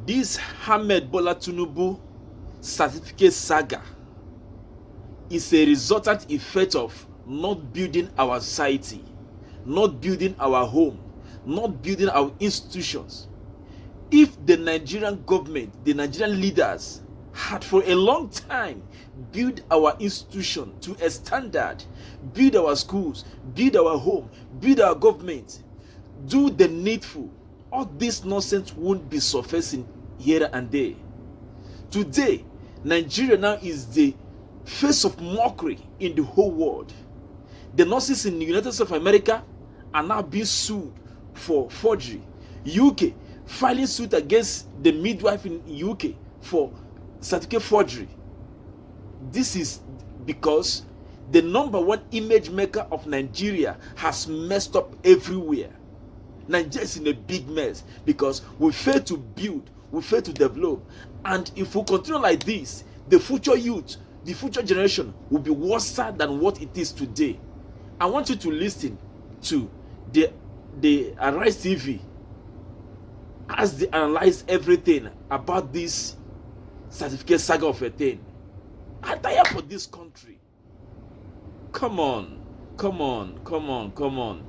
This Ahmed Bola Tinubu certificate saga is a resultant effect of not building our society, not building our home, not building our institutions. If the Nigerian government, the Nigerian leaders had for a long time built our institution to a standard, build our schools, build our home, build our government, do the needful, all this nonsense won't be surfacing here and there. Today, Nigeria now is the face of mockery in the whole world. The nurses in the United States of America are now being sued for forgery. UK filing suit against the midwife in UK for certificate forgery. This is because the #1 image maker of Nigeria has messed up everywhere. Nigeria is in a big mess because we fail to build, we fail to develop. And if we continue like this, the future youth, the future generation will be worse than what it is today. I want you to listen to the Arise TV as they analyze everything about this certificate saga of a thing. I'm tired for this country. Come on, come on, come on, come on.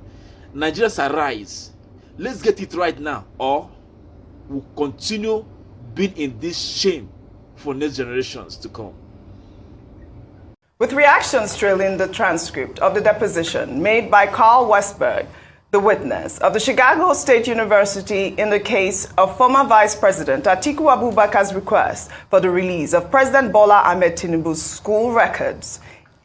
Nigerians, arise. Let's get it right now, or we'll continue being in this shame for next generations to come. With reactions trailing the transcript of the deposition made by Carl Westberg, the witness of the Chicago State University in the case of former Vice President Atiku Abubakar's request for the release of President Bola Ahmed Tinubu's school records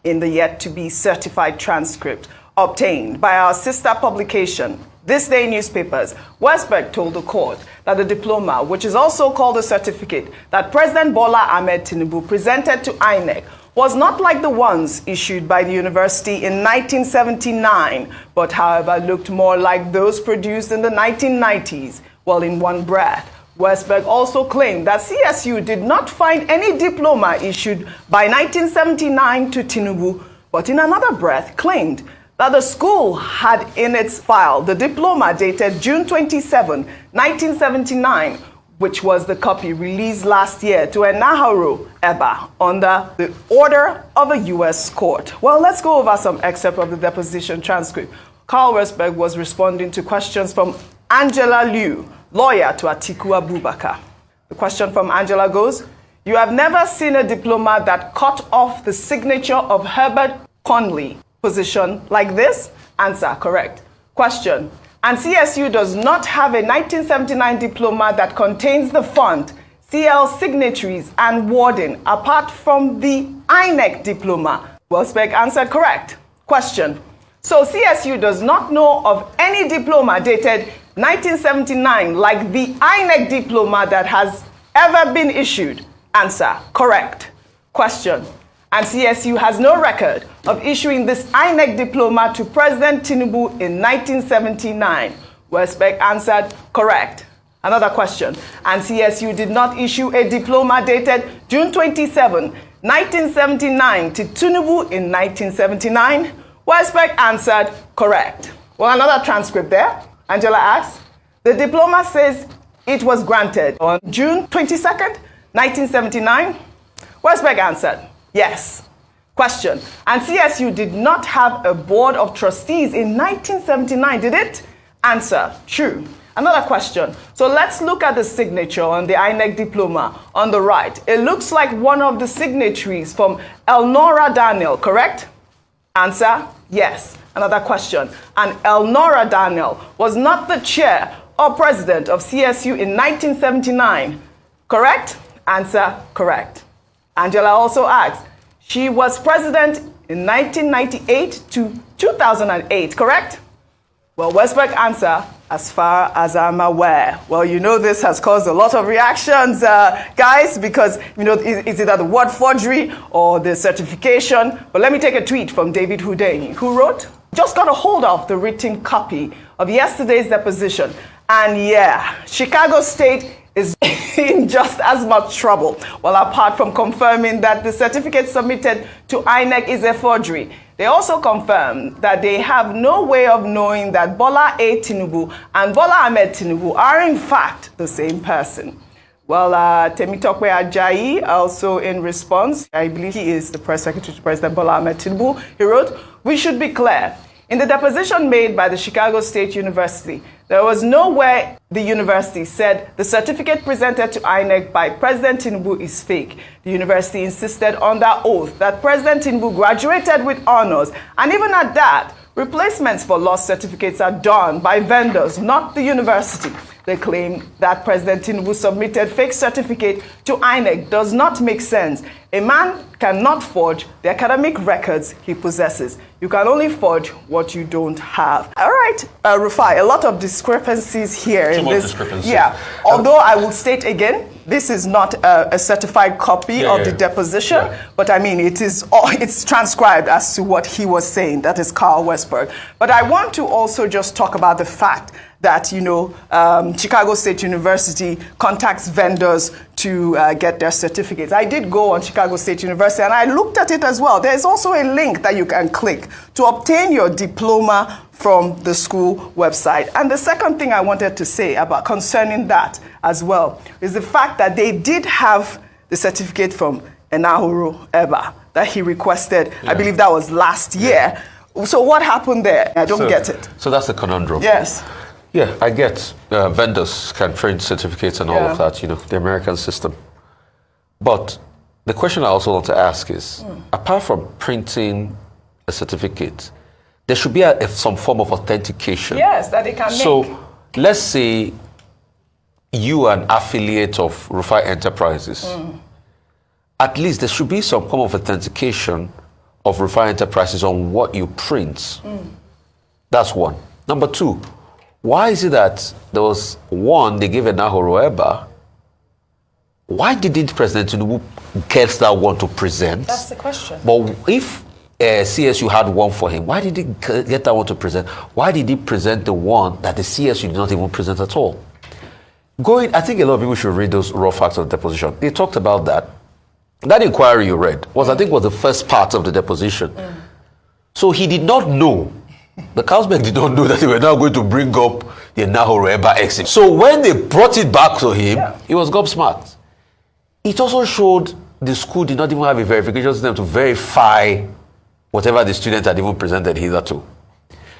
in the yet-to-be certified transcript obtained by our sister publication, This Day Newspapers, Westberg told the court that the diploma, which is also called a certificate, that President Bola Ahmed Tinubu presented to INEC was not like the ones issued by the university in 1979, but however looked more like those produced in the 1990s. Well, in one breath, Westberg also claimed that CSU did not find any diploma issued by 1979 to Tinubu, but in another breath claimed that the school had in its file the diploma dated June 27, 1979, which was the copy released last year to Enahoro Eba under the order of a U.S. court. Well, let's go over some excerpt of the deposition transcript. Carl Westberg was responding to questions from Angela Liu, lawyer to Atiku Abubakar. The question from Angela goes, "You have never seen a diploma that cut off the signature of Herbert Conley position like this?" Answer, correct. Question, and CSU does not have a 1979 diploma that contains the font, CL signatories, and wording apart from the INEC diploma. Westberg answered correct. Question, so CSU does not know of any diploma dated 1979 like the INEC diploma that has ever been issued. Answer, correct. Question, and CSU has no record of issuing this INEC diploma to President Tinubu in 1979. Westberg answered correct. Another question, and CSU did not issue a diploma dated June 27, 1979 to Tinubu in 1979. Westberg answered correct. Well, another transcript there. Angela asks, the diploma says it was granted on June 22nd, 1979. Westberg answered yes. Question, and CSU did not have a board of trustees in 1979, did it? Answer, true. Another question, so let's look at the signature on the INEC diploma on the right. It looks like one of the signatories from Elnora Daniel, correct? Answer, yes. Another question, and Elnora Daniel was not the chair or president of CSU in 1979, correct? Answer, correct. Angela also asks, she was president in 1998 to 2008, correct? Well, Westberg answer, as far as I'm aware. Well, you know this has caused a lot of reactions, guys, because, you know, is it the word forgery or the certification? But let me take a tweet from David Hudeni, who wrote, just got a hold of the written copy of yesterday's deposition. And yeah, Chicago State is in just as much trouble. Well, apart from confirming that the certificate submitted to INEC is a forgery, they also confirmed that they have no way of knowing that Bola A. Tinubu and Bola Ahmed Tinubu are in fact the same person. Well, Temitope Ajayi also in response, I believe he is the press secretary to President Bola Ahmed Tinubu, he wrote, "We should be clear. In the deposition made by the Chicago State University, there was nowhere the university said the certificate presented to INEC by President Tinubu is fake. The university insisted on that oath that President Tinubu graduated with honors, and even at that, replacements for lost certificates are done by vendors, not the university. They claim that President Tinubu submitted fake certificate to INEC does not make sense. A man cannot forge the academic records he possesses. You can only forge what you don't have." All right, Rufai, a lot of discrepancies here in this. Yeah, although I will state again, this is not a certified copy of the deposition, but I mean, it's transcribed as to what he was saying. That is Carl Westberg. But I want to also just talk about the fact that, Chicago State University contacts vendors to get their certificates. I did go on Chicago State University and I looked at it as well. There's also a link that you can click to obtain your diploma from the school website. And the second thing I wanted to say about concerning that as well is the fact that they did have the certificate from Enahoro Eba that he requested. Yeah. I believe that was last year. So what happened there? I don't get it. So that's the conundrum. Yes. Yeah, I get vendors can print certificates and all of that, the American system. But the question I also want to ask is, apart from printing a certificate, there should be some form of authentication. Yes, that they can make. So let's say you are an affiliate of Rufai Enterprises. At least there should be some form of authentication of Rufai Enterprises on what you print. That's one. Number two, why is it that there was one, they gave Enahoro Eba? Why didn't President Tinubu get that one to present? That's the question. But if CSU had one for him, why did he get that one to present? Why did he present the one that the CSU did not even present at all? I think a lot of people should read those raw facts of the deposition. They talked about that. That inquiry you read was the first part of the deposition. So he did not know. The Carlsberg did not know that they were now going to bring up the Enahoro Eba exit. So when they brought it back to him, he was gobsmacked. It also showed the school did not even have a verification system to verify whatever the student had even presented hitherto.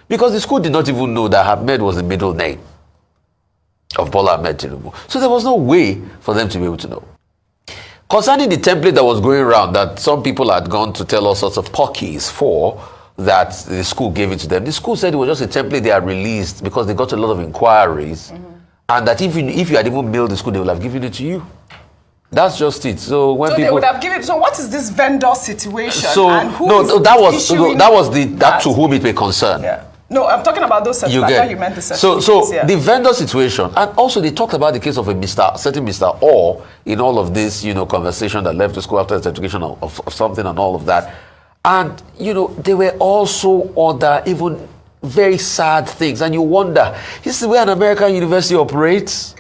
Because the school did not even know that Ahmed was the middle name of Bola Ahmed Tinubu. So there was no way for them to be able to know. Concerning the template that was going around, that some people had gone to tell all sorts of pockies for, that the school gave it to them. The school said it was just a template they had released because they got a lot of inquiries, and that if you had even mailed the school, they would have given it to you. That's just it. So when people, they would have given. So what is this vendor situation? So and who that was to whom it may concern. Yeah. No, I'm talking about those certificates. I thought you meant the certificates. So the vendor situation, and also they talked about the case of certain Mr. Orr in all of this, conversation that left the school after his education of something and all of that. And, there were also other, even very sad things. And you wonder, this is where an American university operates?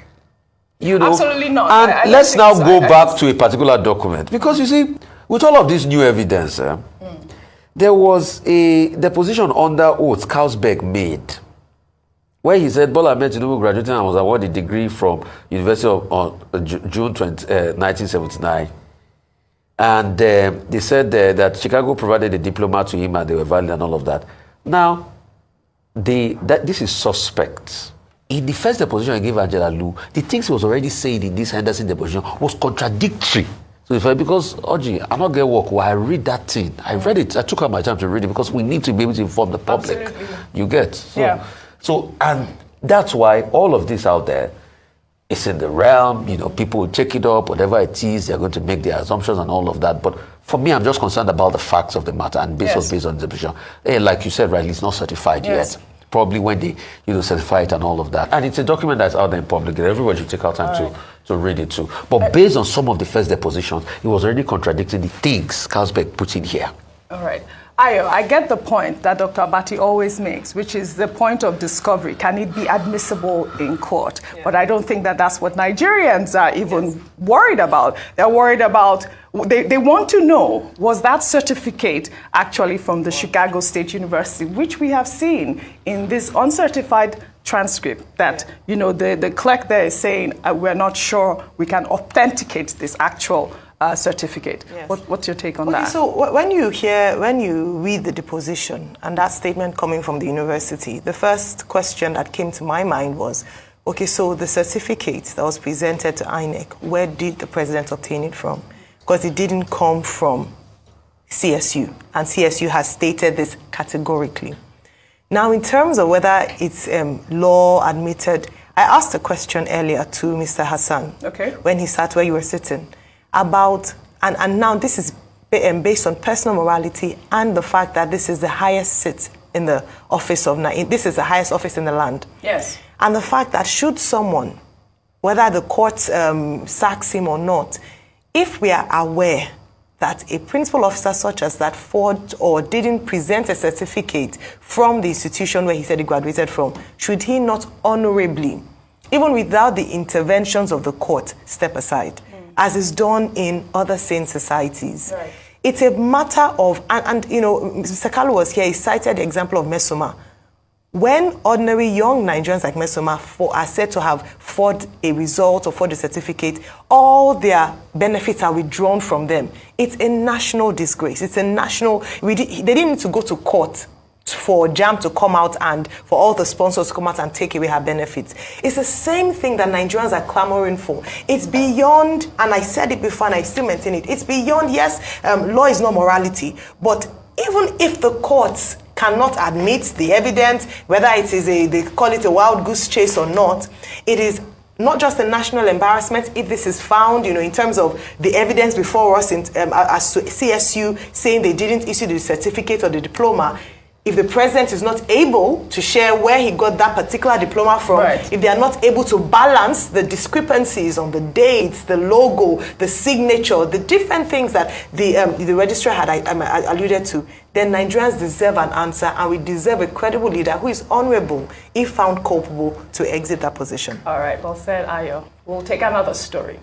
Absolutely not. And let's now go back to a particular document. Because, you see, with all of this new evidence, there was a deposition under oath Carlsberg made, where he said Bola Ahmed Tinubu graduated and was awarded a degree from University of June 1979. And they said that Chicago provided a diploma to him and they were valid and all of that. Now, this is suspect. In the first deposition I gave Angela Lu, the things he was already saying in this Henderson deposition was contradictory. So because, Oji, I not get work, I read that thing. I read it. I took out my time to read it because we need to be able to inform the public. Absolutely. You get? So, and that's why all of this out there, it's in the realm, people will take it up, whatever it is, they're going to make their assumptions and all of that. But for me, I'm just concerned about the facts of the matter and based on the position. Like you said, right, it's not certified yet. Probably when they, certify it and all of that. And it's a document that's out there in public that everybody should take out time to read it too. But based on some of the first depositions, it was already contradicting the things Carlsberg put in here. All right. I get the point that Dr. Abati always makes, which is the point of discovery. Can it be admissible in court? Yeah. But I don't think that that's what Nigerians are even worried about. They're worried about, they want to know, was that certificate actually from the Chicago State University, which we have seen in this uncertified transcript that, you know, the clerk there is saying, we're not sure we can authenticate this actual certificate. Yes. What's your take on that? So when you read the deposition and that statement coming from the university, the first question that came to my mind was, okay, so the certificate that was presented to INEC, where did the president obtain it from? Because it didn't come from CSU, and CSU has stated this categorically. Now, in terms of whether it's law admitted, I asked a question earlier to Mr. Hassan, okay, when he sat where you were sitting, about, and now this is based on personal morality and the fact that this is the highest seat in the office of, this is the highest office in the land. Yes. And the fact that should someone, whether the court sacks him or not, if we are aware that a principal officer such as that forged or didn't present a certificate from the institution where he said he graduated from, should he not honorably, even without the interventions of the court, step aside? As is done in other sane societies. Right. It's a matter of, and you know, Mr. Kalu was here, he cited the example of Mesoma. When ordinary young Nigerians like Mesoma are said to have forged a result or forged a certificate, all their benefits are withdrawn from them. It's a national disgrace. It's a national, they didn't need to go to court for JAM to come out and for all the sponsors to come out and take away her benefits. It's the same thing that Nigerians are clamoring for. It's beyond, and I said it before and I still maintain it, it's beyond, yes, law is not morality, but even if the courts cannot admit the evidence, whether it is they call it a wild goose chase or not, it is not just a national embarrassment if this is found, you know, in terms of the evidence before us as to CSU saying they didn't issue the certificate or the diploma. If the president is not able to share where he got that particular diploma from, right, if they are not able to balance the discrepancies on the dates, the logo, the signature, the different things that the registrar had alluded to, then Nigerians deserve an answer, and we deserve a credible leader who is honorable if found culpable to exit that position. All right, well said, Ayo. We'll take another story.